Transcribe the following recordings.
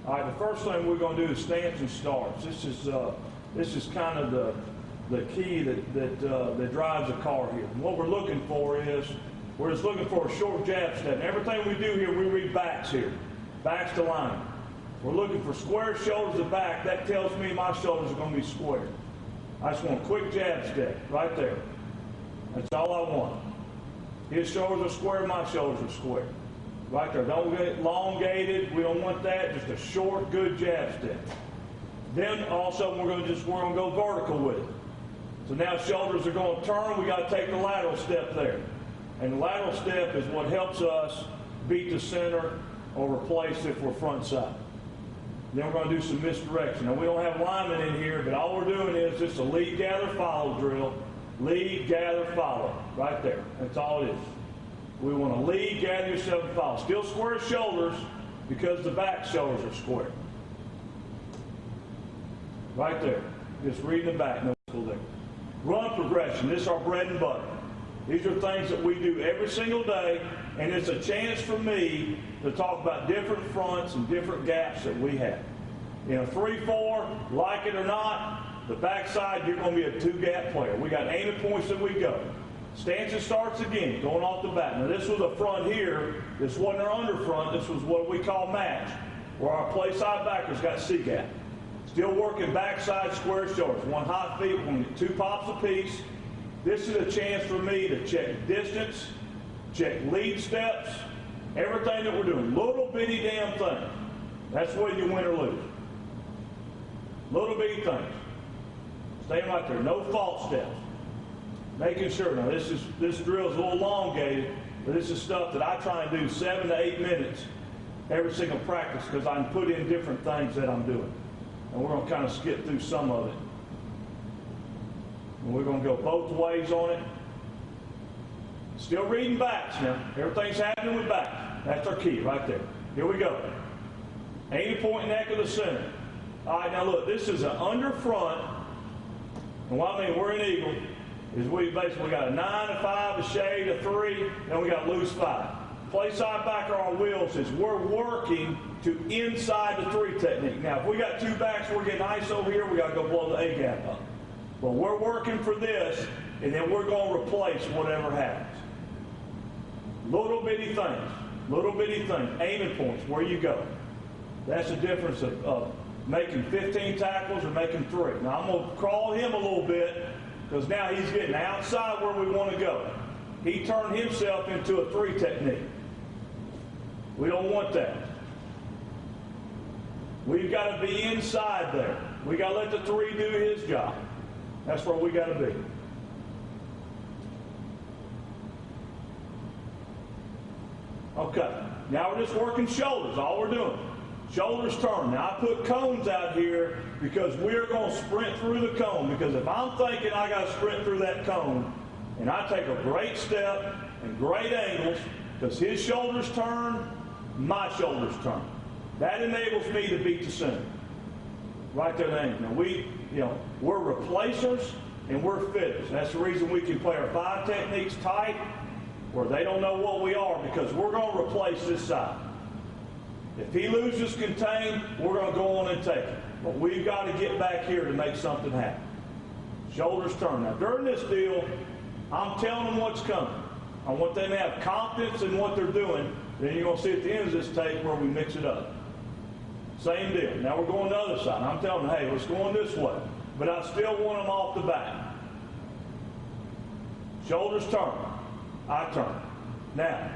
All right, the first thing we're going to do is stance and starts. This is kind of the key that drives a car here. And what we're looking for is, we're just looking for a short jab step. And everything we do here, we read backs here. Backs to line. We're looking for square shoulders to back. That tells me my shoulders are going to be square. I just want a quick jab step right there. That's all I want. His shoulders are square, my shoulders are square. Right there. Don't get elongated. We don't want that. Just a short, good jab step. Then also we're going to go vertical with it. So now shoulders are going to turn. We got to take the lateral step there. And the lateral step is what helps us beat the center or replace if we're front side. Then we're going to do some misdirection. Now we don't have linemen in here, but all we're doing is just a lead, gather, follow drill. Lead, gather, follow. Right there. That's all it is. We want to lead, gather yourself, and follow. Still square shoulders because the back shoulders are square. Right there. Just reading the back. No there. Run progression. This is our bread and butter. These are things that we do every single day, and it's a chance for me to talk about different fronts and different gaps that we have. In a 3-4, like it or not, the backside, you're going to be a two-gap player. We got aiming points that we go. Stance and starts again, going off the bat. Now this was a front here. This wasn't our under front. This was what we call match, where our play side backers got C-gap. Still working backside square shoulders. One hot feet, two pops apiece. This is a chance for me to check distance, check lead steps, everything that we're doing. Little bitty damn thing. That's where you win or lose. Little bitty things. Staying right there. No false steps. Making sure. Now this drill is a little elongated, but this is stuff that I try and do 7 to 8 minutes every single practice because I can put in different things that I'm doing. And we're going to kind of skip through some of it. And we're going to go both ways on it. Still reading backs now. Everything's happening with backs. That's our key right there. Here we go. Aiming point neck of the center. All right, now look, this is an under front. And what I mean, we're an eagle. Is we basically got a 9, a 5, a shade, a 3, and we got loose 5. Play side back on our wheels is we're working to inside the 3 technique. Now, if we got 2 backs, we're getting ice over here, we got to go blow the A gap up. But we're working for this, and then we're going to replace whatever happens. Little bitty things, aiming points, where you go. That's the difference of making 15 tackles or making 3. Now, I'm going to crawl him a little bit, because now he's getting outside where we want to go. He turned himself into a 3 technique. We don't want that. We've got to be inside there. We got to let the 3 do his job. That's where we got to be. Okay. Now we're just working shoulders. All we're doing. Shoulders turn. Now I put cones out here because we're going to sprint through the cone. Because if I'm thinking I got to sprint through that cone, and I take a great step and great angles, because his shoulders turn, my shoulders turn. That enables me to beat the center. Right there, the angle. Now we're replacers and we're fitters. That's the reason we can play our 5 techniques tight, where they don't know what we are, because we're going to replace this side. If he loses contain, we're going to go on and take it. But we've got to get back here to make something happen. Shoulders turn. Now, during this deal, I'm telling them what's coming. I want them to have confidence in what they're doing. Then you're going to see at the end of this tape where we mix it up. Same deal. Now we're going the other side. I'm telling them, hey, let's go on this way. But I still want them off the back. Shoulders turn. I turn. Now,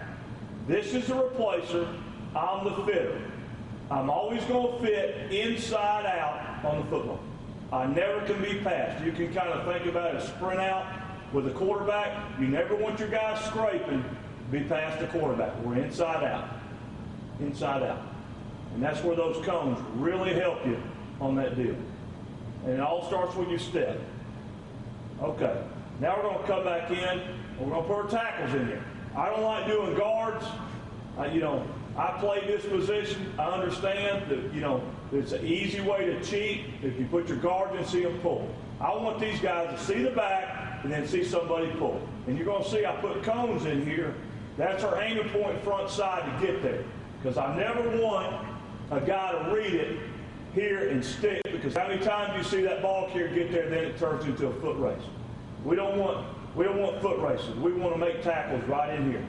this is the replacer. I'm the fitter. I'm always going to fit inside out on the football. I never can be passed. You can kind of think about it, sprint out with the quarterback. You never want your guys scraping, be past the quarterback. We're inside out. Inside out. And that's where those cones really help you on that deal. And it all starts with your step. Okay. Now we're going to come back in and we're going to put our tackles in here. I don't like doing guards. I play this position. I understand that, it's an easy way to cheat if you put your guards in and see them pull. I want these guys to see the back and then see somebody pull. And you're going to see I put cones in here. That's our aiming point front side to get there. Because I never want a guy to read it here and stick, because how many times you see that ball carrier get there, then it turns into a foot race. We don't want foot races. We want to make tackles right in here.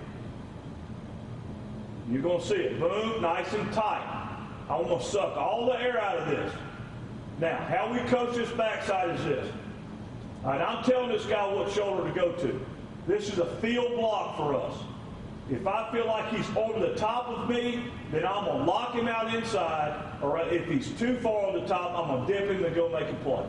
You're going to see it. Boom, nice and tight. I want to suck all the air out of this. Now, how we coach this backside is this. All right, I'm telling this guy what shoulder to go to. This is a field block for us. If I feel like he's over the top of me, then I'm going to lock him out inside. Or if he's too far over the top, I'm going to dip him and go make a play.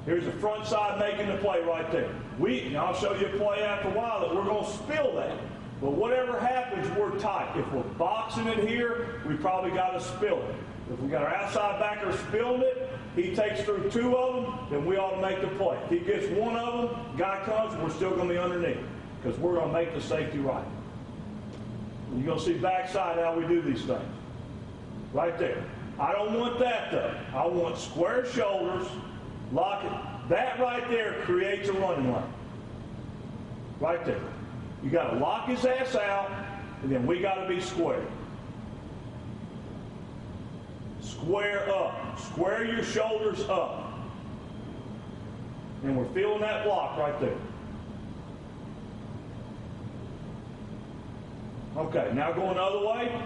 Here's the front side making the play right there. And I'll show you a play after a while that we're going to spill that. But whatever happens, we're tight. If we're boxing it here, we probably got to spill it. If we got our outside backer spilling it, he takes through two of them, then we ought to make the play. If he gets one of them, guy comes, we're still going to be underneath because we're going to make the safety right. You're going to see backside how we do these things. Right there. I don't want that, though. I want square shoulders, lock it. That right there creates a running lane. Right there. You got to lock his ass out, and then we got to be square. Square up. Square your shoulders up. And we're feeling that block right there. Okay, now going the other way.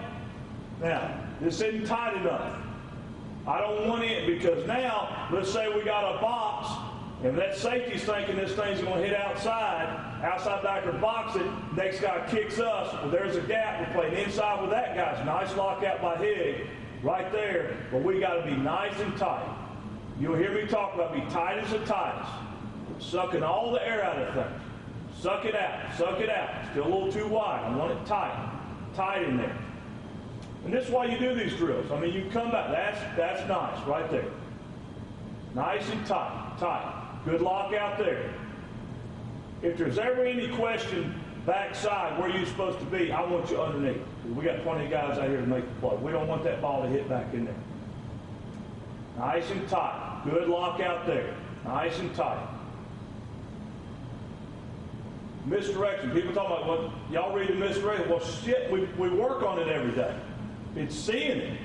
Now, this isn't tight enough. I don't want it because now, let's say we got a box, and that safety's thinking this thing's going to hit outside. Outside backer box it, next guy kicks us. Well, there's a gap. We're playing inside with that guy's nice lockout by Higg right there. But we got to be nice and tight. You'll hear me talk about be tight as the tightest. Sucking all the air out of things. Suck it out. Suck it out. Still a little too wide. I want it tight. Tight in there. And this is why you do these drills. I mean, you come back. That's nice right there. Nice and tight. Tight. Good lockout there. If there's ever any question backside where you're supposed to be, I want you underneath. We got plenty of guys out here to make the play. We don't want that ball to hit back in there. Nice and tight. Good lockout there. Nice and tight. Misdirection. People talk about, well, y'all read the misdirection. Well, shit, we work on it every day. It's seeing it.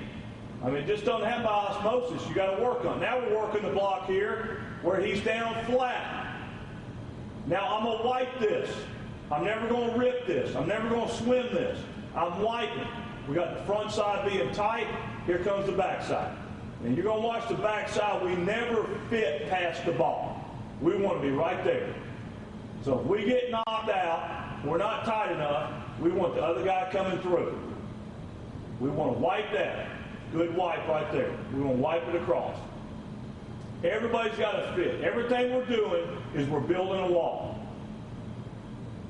I mean, it just doesn't happen by osmosis. You got to work on it. Now we're working the block here where he's down flat. Now I'm going to wipe this. I'm never going to rip this. I'm never going to swim this. I'm wiping. We got the front side being tight. Here comes the back side. And you're going to watch the back side. We never fit past the ball. We want to be right there. So if we get knocked out, we're not tight enough, we want the other guy coming through. We want to wipe that. Good wipe right there. We want to wipe it across. Everybody's got to fit. Everything we're doing is we're building a wall.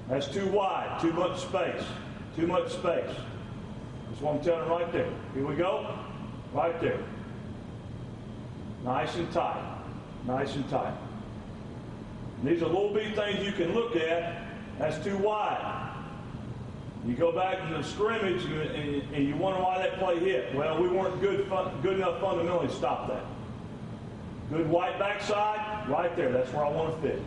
That's too wide, too much space. Too much space. That's what I'm telling you right there. Here we go. Right there. Nice and tight. Nice and tight. And these are little bitty things you can look at. That's too wide. You go back to the scrimmage and you wonder why that play hit. Well, we weren't good enough fundamentally to stop that. Good white backside, right there. That's where I want to fit.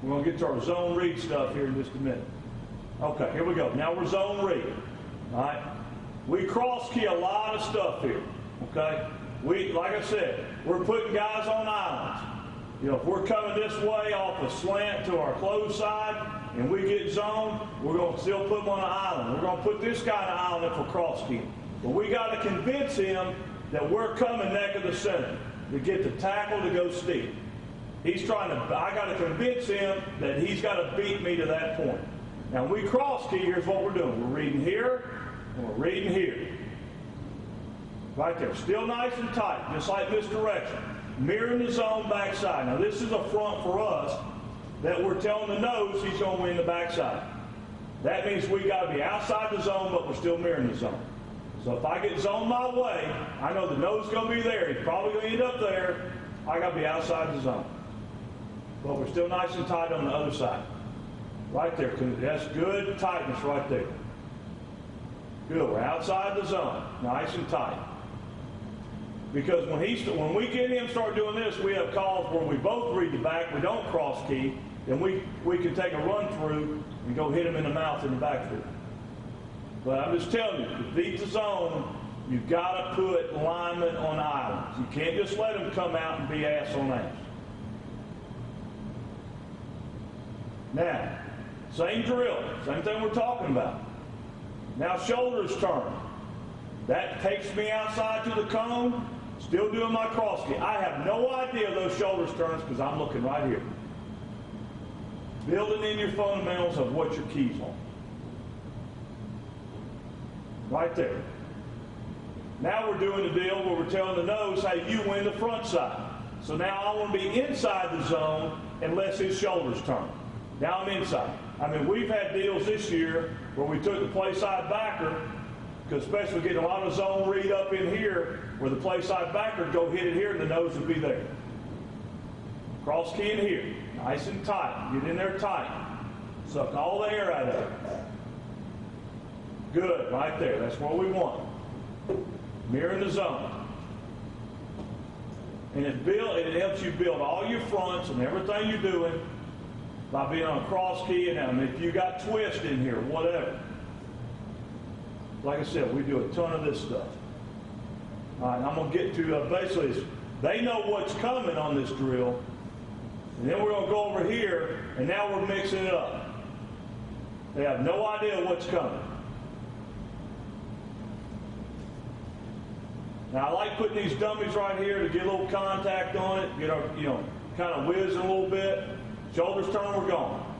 We're going to get to our zone read stuff here in just a minute. Okay, here we go. Now we're zone read. All right? We cross key a lot of stuff here. Okay? Like I said, we're putting guys on islands. You know, if we're coming this way off a slant to our closed side and we get zoned, we're going to still put him on an island. We're going to put this guy on an island if we're cross keying. But we got to convince him that we're coming neck of the center to get the tackle to go steep. He's trying to, I got to convince him that he's got to beat me to that point. Now, when we cross key, here's what we're doing. We're reading here and we're reading here. Right there. Still nice and tight, just like misdirection. Mirroring the zone backside. Now, this is a front for us that we're telling the nose he's going to win the backside. That means we got to be outside the zone, but we're still mirroring the zone. So if I get zoned my way, I know the nose is going to be there. He's probably going to end up there. I got to be outside the zone. But we're still nice and tight on the other side. Right there. That's good tightness right there. Good. We're outside the zone. Nice and tight. Because when we get him start doing this, we have calls where we both read the back, we don't cross key, then we can take a run through and go hit him in the mouth in the backfield. But I'm just telling you, to beat the zone, you've got to put linemen on islands. You can't just let them come out and be ass on ass. Now, same drill, same thing we're talking about. Now shoulders turn. That takes me outside to the cone, still doing my cross key. I have no idea those shoulders turns because I'm looking right here. Building in your fundamentals of what your keys are. Right there. Now we're doing the deal where we're telling the nose, hey, you win the front side. So now I want to be inside the zone unless his shoulders turn. Now I'm inside. I mean, we've had deals this year where we took the play side backer, because especially getting a lot of zone read up in here, where the play side backer would go hit it here and the nose would be there. Cross key in here, nice and tight. Get in there tight. Suck all the air out of it. Good, right there. That's what we want. Mirror the zone. And it helps you build all your fronts and everything you're doing by being on a cross key. And if you got twist in here, whatever. Like I said, we do a ton of this stuff. All right, I'm going to get to basically, they know what's coming on this drill. And then we're going to go over here, and now we're mixing it up. They have no idea what's coming. Now, I like putting these dummies right here to get a little contact on it, get our, kind of whiz a little bit. Shoulders turn, we're gone.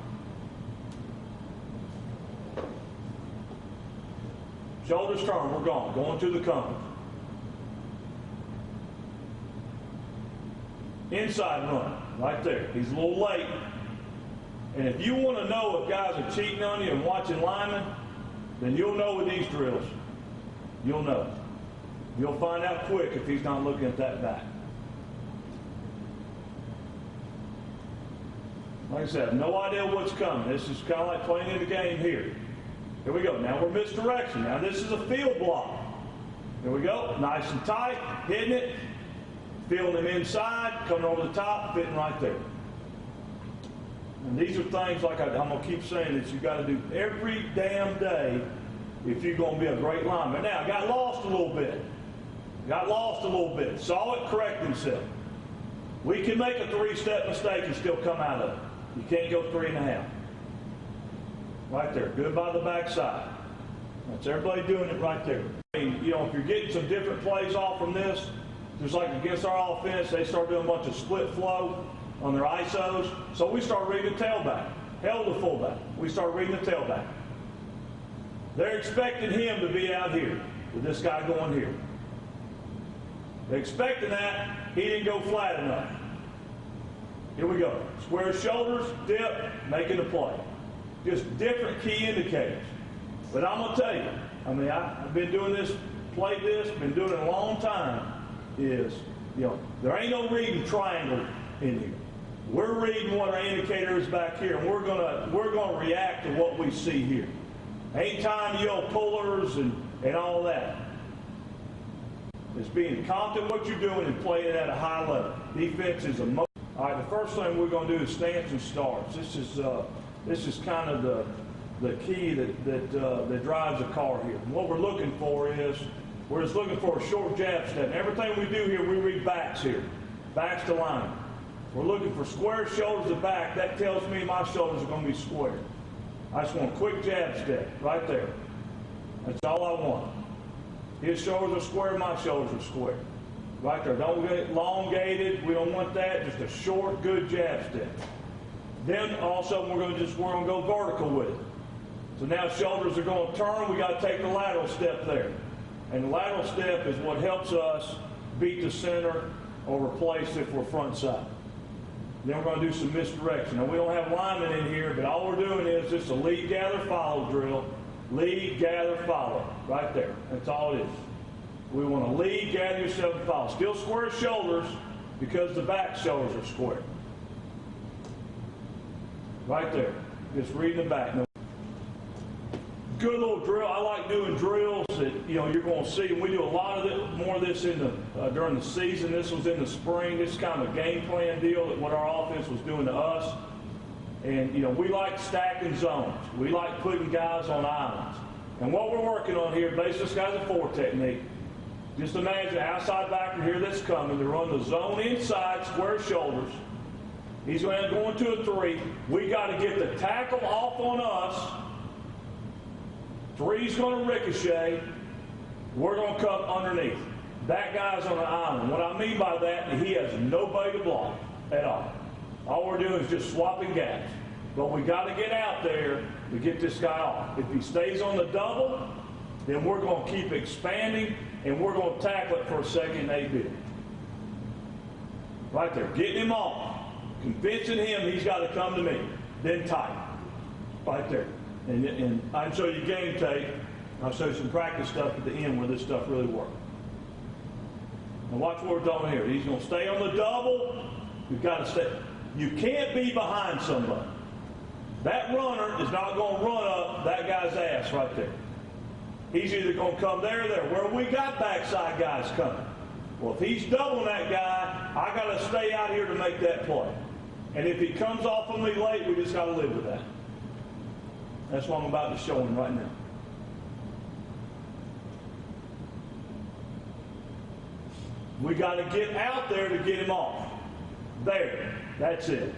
Shoulders turn, we're gone. Going to the cone. Inside run, right there. He's a little late. And if you want to know if guys are cheating on you and watching linemen, then you'll know with these drills. You'll know. You'll find out quick if he's not looking at that back. Like I said, I have no idea what's coming. This is kind of like playing in the game here. Here we go. Now we're misdirection. Now this is a field block. Here we go. Nice and tight. Hitting it. Feeling him inside. Coming over the top. Fitting right there. And these are things like I'm going to keep saying that you got to do every damn day if you're going to be a great lineman. Now, I got lost a little bit. Saw it correct himself. We can make a 3-step mistake and still come out of it. You can't go 3.5. Right there. Good by the backside. That's everybody doing it right there. I mean, if you're getting some different plays off from this, just like against our offense, they start doing a bunch of split flow on their ISOs. So we start reading the tailback. Hell the fullback. We start reading the tailback. They're expecting him to be out here with this guy going here. They're expecting that. He didn't go flat enough. Here we go. Square shoulders, dip, making the play. Just different key indicators. But I'm going to tell you, I mean, I've been doing this, played this, been doing it a long time, is, there ain't no reading triangle in here. We're reading what our indicator is back here, and we're gonna react to what we see here. Ain't time to yell pullers and all that. It's being confident what you're doing and playing at a high level. Defense is a most. All right, the first thing we're going to do is stance and starts. This is kind of the key that drives a car here. And what we're looking for is we're just looking for a short jab step. And everything we do here, we read backs here, backs to line. We're looking for square shoulders to back. That tells me my shoulders are going to be square. I just want a quick jab step right there. That's all I want. His shoulders are square, my shoulders are square. Right there. Don't get elongated. We don't want that. Just a short, good jab step. Then also we're going to go vertical with it. So now shoulders are going to turn. We got to take the lateral step there. And the lateral step is what helps us beat the center or replace if we're front side. Then we're going to do some misdirection. Now we don't have linemen in here, but all we're doing is just a lead, gather, follow drill. Lead, gather, follow. Right there. That's all it is. We want to lead, gather yourself, and follow. Still square shoulders because the back shoulders are square. Right there. Just reading the back. Now, good little drill. I like doing drills that you're going to see. And we do a lot of it, more of this in the during the season. This was in the spring. This is kind of a game plan deal that what our offense was doing to us. And we like stacking zones. We like putting guys on islands. And what we're working on here, basically this guy's a 4 technique. Just imagine outside backer here that's coming to run the zone inside, square shoulders. He's going to go into a 3. We got to get the tackle off on us. 3's going to ricochet. We're going to come underneath. That guy's on an island. What I mean by that is he has nobody to block at all. All we're doing is just swapping gaps. But we got to get out there to get this guy off. If he stays on the double, then we're going to keep expanding, and we're going to tackle it for a second 8-bit. Right there, getting him off. Convincing him he's got to come to me. Then tight. Right there. And I can show you game tape. I'll show you some practice stuff at the end where this stuff really works. Now watch what we're doing here. He's going to stay on the double. You've got to stay. You can't be behind somebody. That runner is not going to run up that guy's ass right there. He's either going to come there or there. Where we got backside guys coming. Well, if he's doubling that guy, I got to stay out here to make that play. And if he comes off of me late, we just got to live with that. That's what I'm about to show him right now. We got to get out there to get him off. There. That's it.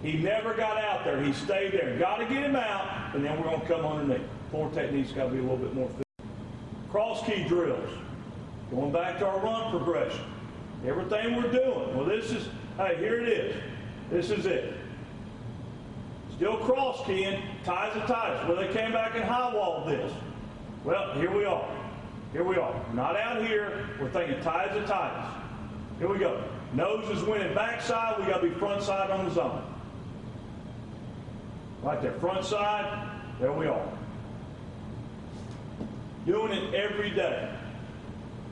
He never got out there. He stayed there. Got to get him out, and then we're going to come underneath. 4 techniques got to be a little bit more fit. Cross key drills. Going back to our run progression. Everything we're doing. Well, this is, hey, here it is. This is it. Still cross keying, ties and ties. Well, they came back and high walled this. Well, here we are. Here we are. Not out here. We're thinking ties and ties. Here we go. Nose is winning backside. We got to be front side on the zone. Right there. Front side. There we are. Doing it every day.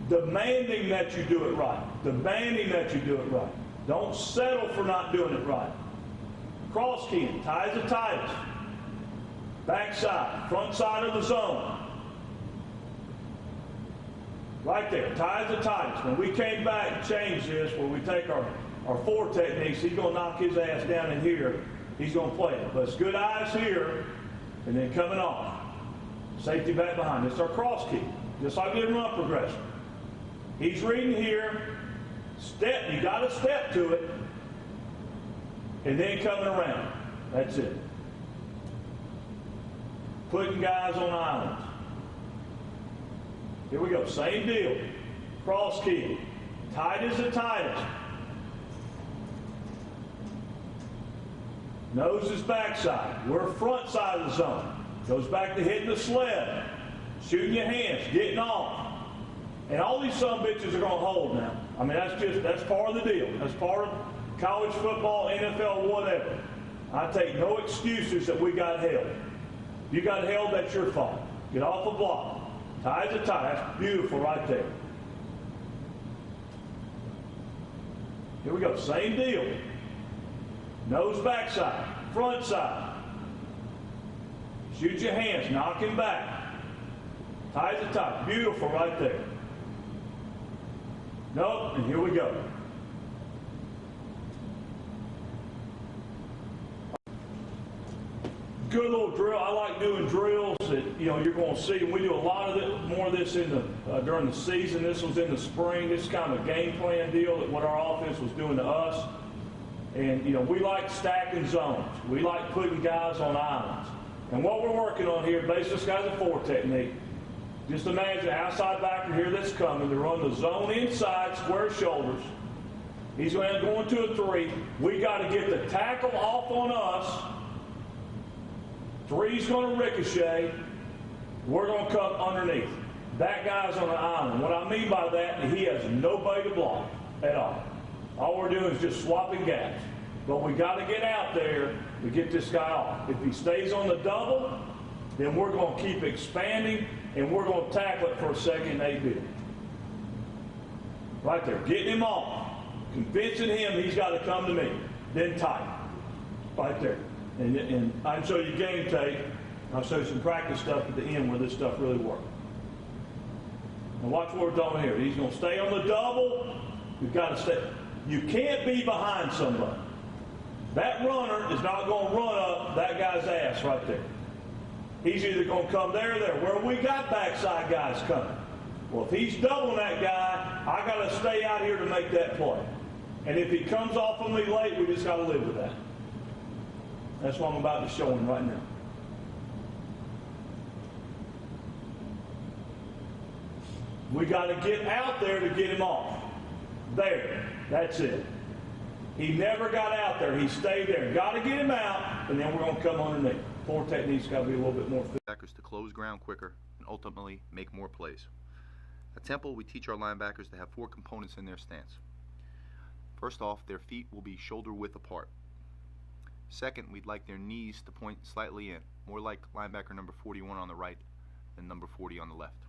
Demanding that you do it right. Demanding that you do it right. Don't settle for not doing it right. Cross keying, ties the tightest. Backside, front side of the zone. Right there, ties the tightest. When we came back and changed this, where we take our 4 techniques, he's going to knock his ass down in here. He's going to play it. But it's good eyes here, and then coming off. Safety back behind. It's our cross key, just like in run progression. He's reading here. Step, you got to step to it. And then coming around. That's it. Putting guys on islands. Here we go. Same deal. Cross key. Tight as the tightest. Nose is backside. We're front side of the zone. Goes back to hitting the sled. Shooting your hands. Getting off. And all these bitches are going to hold now. I mean, that's part of the deal. That's part of college football, NFL, whatever. I take no excuses that we got held. You got held, that's your fault. Get off the block. Ties the tie. That's beautiful right there. Here we go. Same deal. Nose backside. Front side. Shoot your hands. Knock him back. Ties the tie. Beautiful right there. Nope, and here we go. Good little drill. I like doing drills that you're going to see. And we do a lot of it, more of this in the during the season. This was in the spring. This is kind of a game plan deal that what our offense was doing to us. And we like stacking zones. We like putting guys on islands. And what we're working on here, basically this guy's a 4 technique. Just imagine outside backer here that's coming to run the zone inside, square shoulders. He's going to go into a 3. We got to get the tackle off on us. 3's going to ricochet. We're going to come underneath. That guy's on an island. What I mean by that is he has nobody to block at all. All we're doing is just swapping gaps. But we got to get out there to get this guy off. If he stays on the double, then we're going to keep expanding, and we're going to tackle it for a second 8-bit. Right there, getting him off. Convincing him he's got to come to me. Then tight. Right there. And I can show you game tape. I'll show you some practice stuff at the end where this stuff really works. Now watch what we're doing here. He's going to stay on the double. You've got to stay. You can't be behind somebody. That runner is not going to run up that guy's ass right there. He's either going to come there or there. Where we got backside guys coming. Well, if he's doubling that guy, I got to stay out here to make that play. And if he comes off of me late, we just got to live with that. That's what I'm about to show him right now. We got to get out there to get him off. There. That's it. He never got out there. He stayed there. Got to get him out, and then we're going to come underneath. Forward technique's got to be a little bit more fit. Linebackers to close ground quicker and ultimately make more plays. At Temple, we teach our linebackers to have 4 components in their stance. First off, their feet will be shoulder width apart. Second, we'd like their knees to point slightly in, more like linebacker number 41 on the right than number 40 on the left.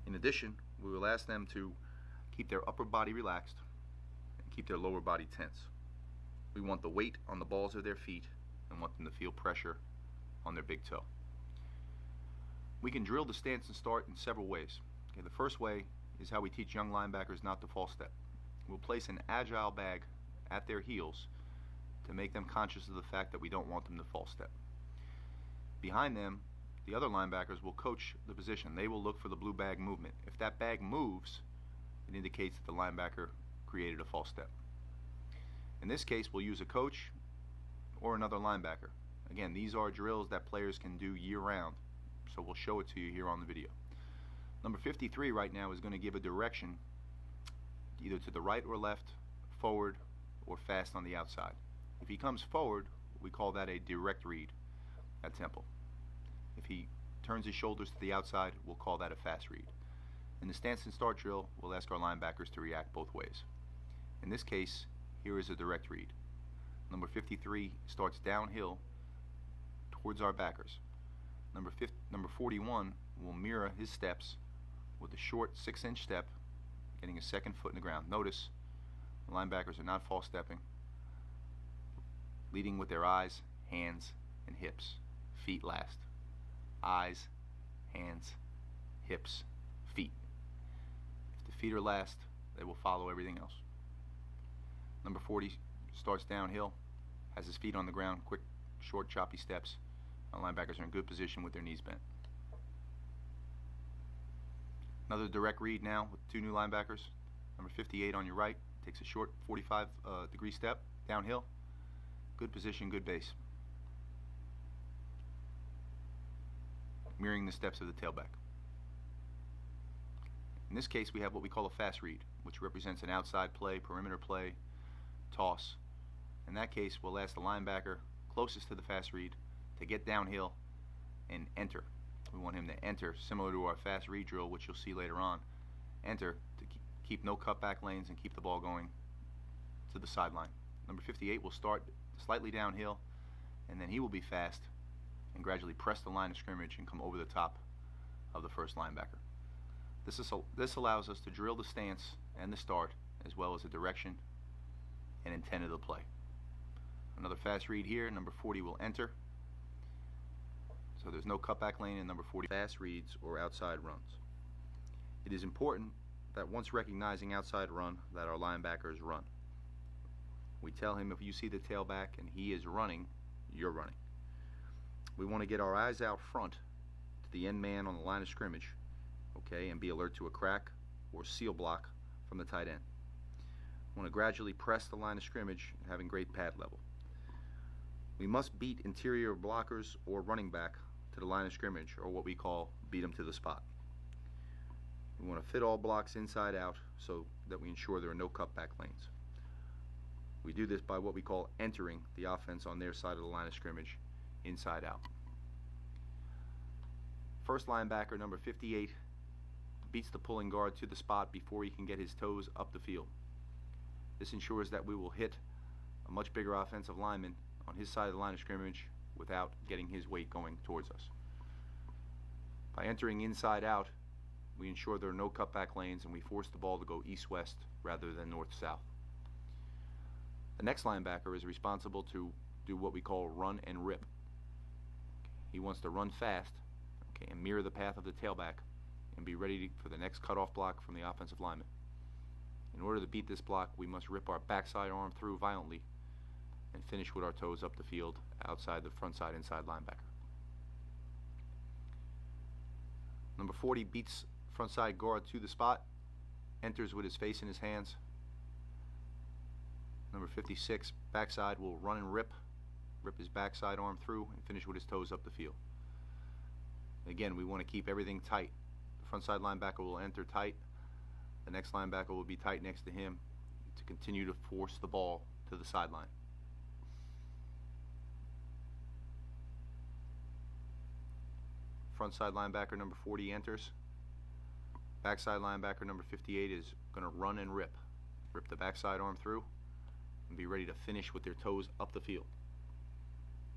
In addition, we will ask them to keep their upper body relaxed and keep their lower body tense. We want the weight on the balls of their feet and want them to feel pressure on their big toe. We can drill the stance and start in several ways. Okay, the first way is how we teach young linebackers not to false step. We'll place an agile bag at their heels to make them conscious of the fact that we don't want them to false step. Behind them, the other linebackers will coach the position. They will look for the blue bag movement. If that bag moves, it indicates that the linebacker created a false step. In this case, we'll use a coach or another linebacker. Again, these are drills that players can do year-round, so we'll show it to you here on the video. Number 53 right now is going to give a direction either to the right or left, forward, or fast on the outside. If he comes forward, we call that a direct read at Temple. If he turns his shoulders to the outside, we'll call that a fast read. In the stance and start drill, we'll ask our linebackers to react both ways. In this case, here is a direct read. Number 53 starts downhill towards our backers. Number 41 will mirror his steps with a short 6-inch step, getting a second foot in the ground. Notice the linebackers are not false stepping, leading with their eyes, hands, and hips. Feet last. Eyes, hands, hips, feet. If the feet are last, they will follow everything else. Number 40 starts downhill, has his feet on the ground, quick, short, choppy steps. Our linebackers are in good position with their knees bent. Another direct read now with 2 new linebackers. Number 58 on your right takes a short 45-degree step downhill. Good position, good base. Mirroring the steps of the tailback. In this case, we have what we call a fast read, which represents an outside play, perimeter play, toss. In that case, we'll ask the linebacker closest to the fast read to get downhill and enter. We want him to enter, similar to our fast read drill, which you'll see later on. Enter to keep no cutback lanes and keep the ball going to the sideline. Number 58 will start slightly downhill, and then he will be fast and gradually press the line of scrimmage and come over the top of the first linebacker. This allows us to drill the stance and the start, as well as the direction and intent of the play. Another fast read here. Number 40 will enter. So there's no cutback lane in number 40. Fast reads or outside runs. It is important that once recognizing outside run, that our linebackers run. We tell him if you see the tailback and he is running, you're running. We want to get our eyes out front to the end man on the line of scrimmage, okay, and be alert to a crack or seal block from the tight end. We want to gradually press the line of scrimmage, having great pad level. We must beat interior blockers or running back to the line of scrimmage, or what we call beat them to the spot. We want to fit all blocks inside out so that we ensure there are no cutback lanes. We do this by what we call entering the offense on their side of the line of scrimmage, inside out. First linebacker, number 58, beats the pulling guard to the spot before he can get his toes up the field. This ensures that we will hit a much bigger offensive lineman on his side of the line of scrimmage without getting his weight going towards us. By entering inside out, we ensure there are no cutback lanes and we force the ball to go east-west rather than north-south. The next linebacker is responsible to do what we call run and rip. He wants to run fast, okay, and mirror the path of the tailback and be ready for the next cutoff block from the offensive lineman. In order to beat this block, we must rip our backside arm through violently and finish with our toes up the field outside the front side inside linebacker. Number 40 beats front side guard to the spot, enters with his face in his hands. Number 56, backside, will run and rip his backside arm through and finish with his toes up the field. Again, we want to keep everything tight. The front side linebacker will enter tight. The next linebacker will be tight next to him to continue to force the ball to the sideline. Front side linebacker number 40 enters. Backside linebacker number 58 is going to run and rip the backside arm through and be ready to finish with their toes up the field.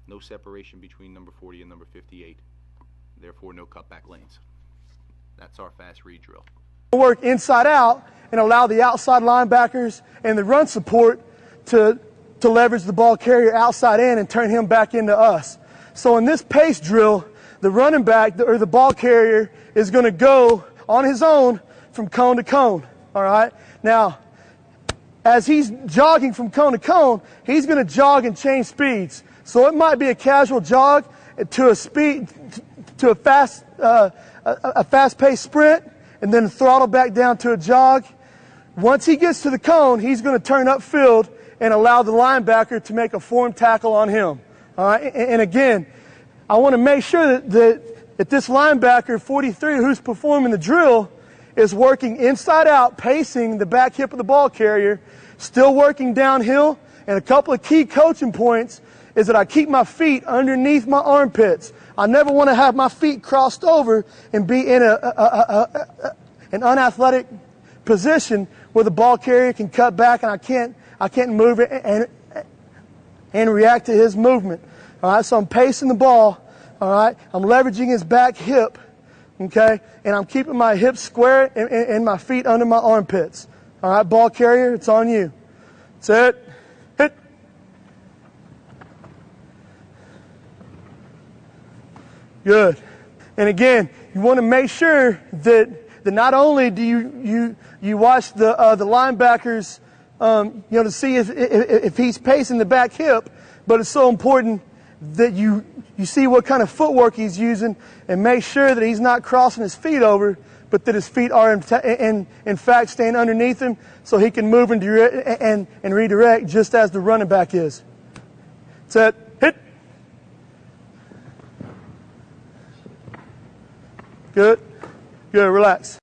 No separation between number 40 and number 58. Therefore, no cutback lanes. That's our fast read drill. Work inside out and allow the outside linebackers and the run support to leverage the ball carrier outside in and turn him back into us. So in this pace drill, the running back or the ball carrier is going to go on his own from cone to cone. All right. Now, as he's jogging from cone to cone, he's going to jog and change speeds. So it might be a casual jog to a fast-paced sprint, and then throttle back down to a jog. Once he gets to the cone, he's going to turn upfield and allow the linebacker to make a form tackle on him. All right. And again, I want to make sure that this linebacker, 43, who's performing the drill, is working inside out, pacing the back hip of the ball carrier, still working downhill. And a couple of key coaching points is that I keep my feet underneath my armpits. I never want to have my feet crossed over and be in an unathletic position where the ball carrier can cut back and I can't move it and react to his movement. All right, so I'm pacing the ball. All right, I'm leveraging his back hip. Okay, and I'm keeping my hips square and my feet under my armpits. All right, ball carrier, it's on you. That's it. Hit. Good. And again, you want to make sure that not only do you watch the linebackers, to see if he's pacing the back hip, but it's so important that you see what kind of footwork he's using and make sure that he's not crossing his feet over, but that his feet are in fact staying underneath him so he can move and redirect just as the running back is. Set, hit. Good. Good, relax.